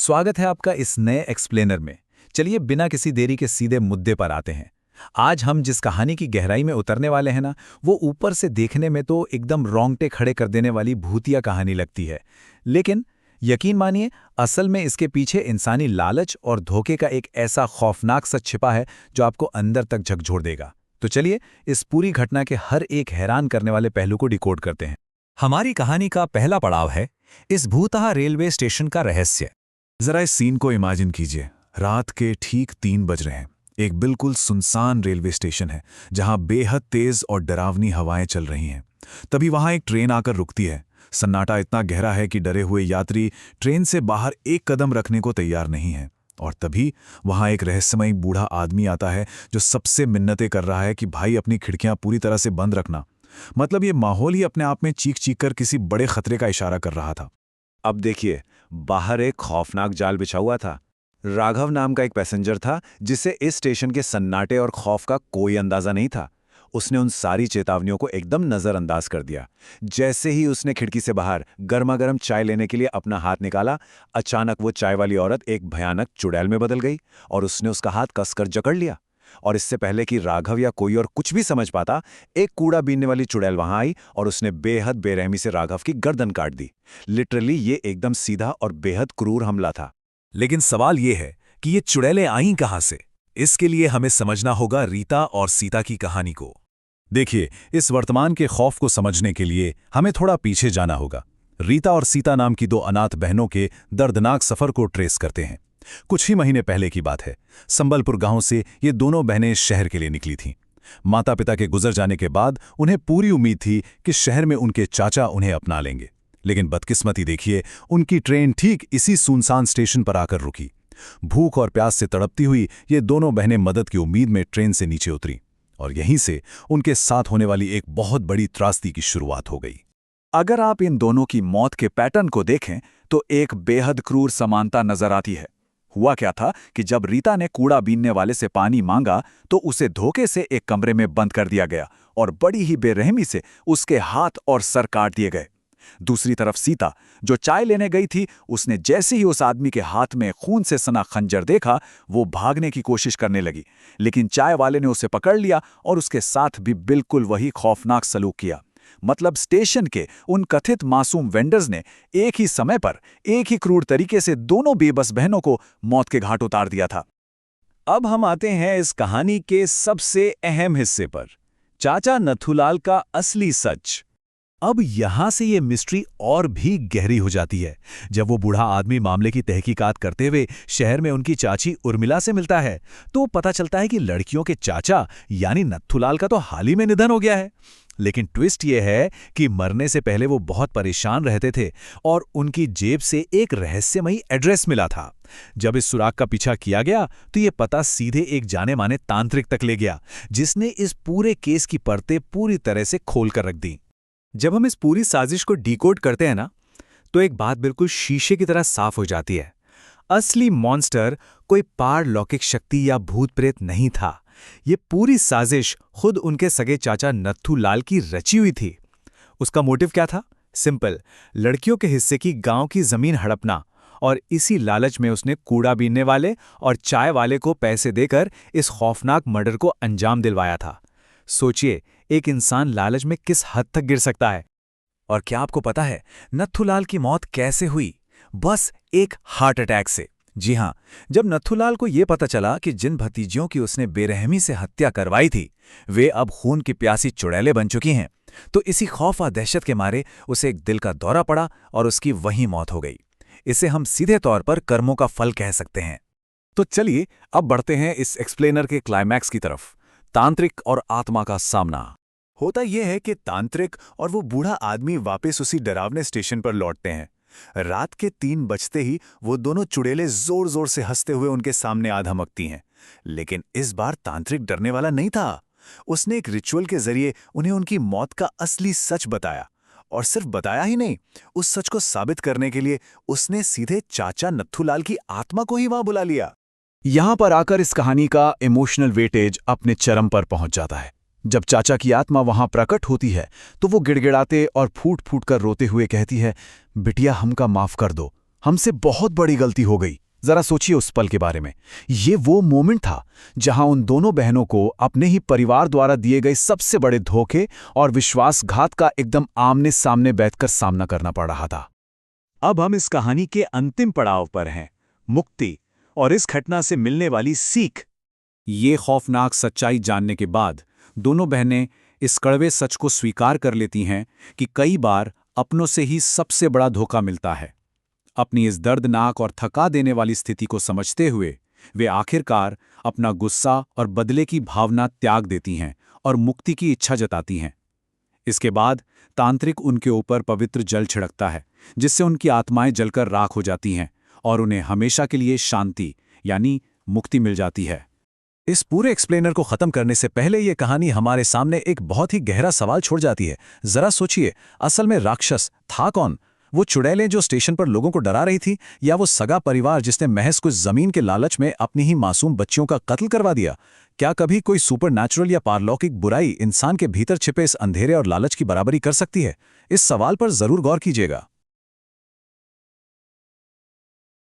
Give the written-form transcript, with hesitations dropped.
स्वागत है आपका इस नए एक्सप्लेनर में। चलिए बिना किसी देरी के सीधे मुद्दे पर आते हैं। आज हम जिस कहानी की गहराई में उतरने वाले हैं ना, वो ऊपर से देखने में तो एकदम रोंगटे खड़े कर देने वाली भूतिया कहानी लगती है। लेकिन यकीन मानिए, असल में इसके पीछे इंसानी लालच और धोखे का एक ऐसा खौफनाक सच छिपा है जो आपको अंदर तक झकझोर देगा। तो चलिए इस पूरी घटना के हर एक हैरान करने वाले पहलू को डिकोड करते हैं। हमारी कहानी का पहला पड़ाव है इस भूतहा रेलवे स्टेशन का रहस्य। जरा इस सीन को इमेजिन कीजिए। रात के ठीक 3 बज रहे हैं। एक बिल्कुल सुनसान रेलवे स्टेशन है जहां बेहद तेज और डरावनी हवाएं चल रही हैं। तभी वहां एक ट्रेन आकर रुकती है। सन्नाटा इतना गहरा है कि डरे हुए यात्री ट्रेन से बाहर एक कदम रखने को तैयार नहीं है। और तभी वहां एक रहस्यमयी बूढ़ा आदमी आता है जो सबसे मिन्नतें कर रहा है कि भाई अपनी खिड़कियां पूरी तरह से बंद रखना। मतलब ये माहौल ही अपने आप में चीख चीख कर किसी बड़े खतरे का इशारा कर रहा था। अब देखिए, बाहर एक खौफनाक जाल बिछा हुआ था। राघव नाम का एक पैसेंजर था जिसे इस स्टेशन के सन्नाटे और खौफ का कोई अंदाजा नहीं था। उसने उन सारी चेतावनियों को एकदम नजरअंदाज कर दिया। जैसे ही उसने खिड़की से बाहर गर्मा-गर्म चाय लेने के लिए अपना हाथ निकाला, अचानक वो चाय वाली औरत एक भयानक चुड़ैल में बदल गई और उसने उसका हाथ कसकर जकड़ लिया। और इससे पहले कि राघव या कोई और कुछ भी समझ पाता, एक कूड़ा बीनने वाली चुड़ैल वहां आई और उसने बेहद बेरहमी से राघव की गर्दन काट दी। लिटरली ये एकदम सीधा और बेहद क्रूर हमला था। लेकिन सवाल ये है कि ये चुड़ैलें आईं कहां से? इसके लिए हमें समझना होगा रीता और सीता की कहानी को। देखिए, इस वर्तमान के खौफ को समझने के लिए हमें थोड़ा पीछे जाना होगा। रीता और सीता नाम की 2 अनाथ बहनों के दर्दनाक सफर को ट्रेस करते हैं। कुछ ही महीने पहले की बात है। संबलपुर गांव से ये दोनों बहनें शहर के लिए निकली थीं। माता पिता के गुजर जाने के बाद उन्हें पूरी उम्मीद थी कि शहर में उनके चाचा उन्हें अपना लेंगे। लेकिन बदकिस्मती देखिए, उनकी ट्रेन ठीक इसी सुनसान स्टेशन पर आकर रुकी। भूख और प्यास से तड़पती हुई ये दोनों बहनें मदद की उम्मीद में ट्रेन से नीचे उतरी और यहीं से उनके साथ होने वाली एक बहुत बड़ी त्रासदी की शुरुआत हो गई। अगर आप इन दोनों की मौत के पैटर्न को देखें तो एक बेहद क्रूर समानता नजर आती है। हुआ क्या था कि जब रीता ने कूड़ा बीनने वाले से पानी मांगा तो उसे धोखे से एक कमरे में बंद कर दिया गया और बड़ी ही बेरहमी से उसके हाथ और सर काट दिए गए। दूसरी तरफ सीता, जो चाय लेने गई थी, उसने जैसे ही उस आदमी के हाथ में खून से सना खंजर देखा, वो भागने की कोशिश करने लगी। लेकिन चाय वाले ने उसे पकड़ लिया और उसके साथ भी बिल्कुल वही खौफनाक सलूक किया। मतलब स्टेशन के उन कथित मासूम वेंडर्स ने एक ही समय पर एक ही क्रूर तरीके से दोनों बेबस बहनों को मौत के घाट उतार दिया था। अब हम आते हैं इस कहानी के सबसे अहम हिस्से पर, चाचा नथुलाल का असली सच। अब यहां से ये मिस्ट्री और भी गहरी हो जाती है जब वो बूढ़ा आदमी मामले की तहकीकात करते हुए शहर में उनकी चाची उर्मिला से मिलता है। तो पता चलता है कि लड़कियों के चाचा यानी नथुलाल का तो हाल ही में निधन हो गया है। लेकिन ट्विस्ट ये है कि मरने से पहले वो बहुत परेशान रहते थे और उनकी जेब से एक रहस्यमयी एड्रेस मिला था। जब इस सुराग का पीछा किया गया तो ये पता सीधे एक जाने माने तांत्रिक तक ले गया, जिसने इस पूरे केस की परतें पूरी तरह से खोल कर रख दी। जब हम इस पूरी साजिश को डिकोड करते हैं ना, तो एक बात बिल्कुल शीशे की तरह साफ हो जाती है। असली मॉन्स्टर कोई पारलौकिक शक्ति या भूत प्रेत नहीं था। ये पूरी साजिश खुद उनके सगे चाचा नथुलाल की रची हुई थी। उसका मोटिव क्या था? सिंपल, लड़कियों के हिस्से की गांव की जमीन हड़पना। और इसी लालच में उसने कूड़ा बीनने वाले और चाय वाले को पैसे देकर इस खौफनाक मर्डर को अंजाम दिलवाया था। सोचिए, एक इंसान लालच में किस हद तक गिर सकता है। और क्या आपको पता है नथुलाल की मौत कैसे हुई? बस एक हार्ट अटैक से। जी हां, जब नथुलाल को यह पता चला कि जिन भतीजियों की उसने बेरहमी से हत्या करवाई थी वे अब खून की प्यासी चुड़ैलें बन चुकी हैं, तो इसी खौफ और दहशत के मारे उसे एक दिल का दौरा पड़ा और उसकी वहीं मौत हो गई। इसे हम सीधे तौर पर कर्मों का फल कह सकते हैं। तो चलिए अब बढ़ते हैं इस एक्सप्लेनर के क्लाइमैक्स की तरफ, तांत्रिक और आत्मा का सामना। होता यह है कि तांत्रिक और वो बूढ़ा आदमी वापस उसी डरावने स्टेशन पर लौटते हैं। रात के 3 बजते ही वो दोनों चुड़ैलें जोर जोर से हंसते हुए उनके सामने आ धमकती हैं। लेकिन इस बार तांत्रिक डरने वाला नहीं था। उसने एक रिचुअल के जरिए उन्हें उनकी मौत का असली सच बताया। और सिर्फ बताया ही नहीं, उस सच को साबित करने के लिए उसने सीधे चाचा नथुलाल की आत्मा को ही वहां बुला लिया। यहां पर आकर इस कहानी का इमोशनल वेटेज अपने चरम पर पहुंच जाता है। जब चाचा की आत्मा वहां प्रकट होती है तो वो गिड़गिड़ाते और फूट फूट कर रोते हुए कहती है, बिटिया हमका माफ कर दो, हमसे बहुत बड़ी गलती हो गई। जरा सोचिए उस पल के बारे में। ये वो मोमेंट था जहां उन दोनों बहनों को अपने ही परिवार द्वारा दिए गए सबसे बड़े धोखे और विश्वासघात का एकदम आमने सामने बैठकर सामना करना पड़ रहा था। अब हम इस कहानी के अंतिम पड़ाव पर हैं, मुक्ति और इस घटना से मिलने वाली सीख। ये खौफनाक सच्चाई जानने के बाद दोनों बहनें इस कड़वे सच को स्वीकार कर लेती हैं कि कई बार अपनों से ही सबसे बड़ा धोखा मिलता है। अपनी इस दर्दनाक और थका देने वाली स्थिति को समझते हुए वे आखिरकार अपना गुस्सा और बदले की भावना त्याग देती हैं और मुक्ति की इच्छा जताती हैं। इसके बाद तांत्रिक उनके ऊपर पवित्र जल छिड़कता है, जिससे उनकी आत्माएं जलकर राख हो जाती हैं और उन्हें हमेशा के लिए शांति यानी मुक्ति मिल जाती है। इस पूरे एक्सप्लेनर को खत्म करने से पहले ये कहानी हमारे सामने एक बहुत ही गहरा सवाल छोड़ जाती है। जरा सोचिए, असल में राक्षस था कौन? वो चुड़ैलें जो स्टेशन पर लोगों को डरा रही थी, या वो सगा परिवार जिसने महज कुछ जमीन के लालच में अपनी ही मासूम बच्चियों का कत्ल करवा दिया? क्या कभी कोई सुपरनैचुरल या पारलौकिक बुराई इंसान के भीतर छिपे इस अंधेरे और लालच की बराबरी कर सकती है? इस सवाल पर जरूर गौर कीजिएगा।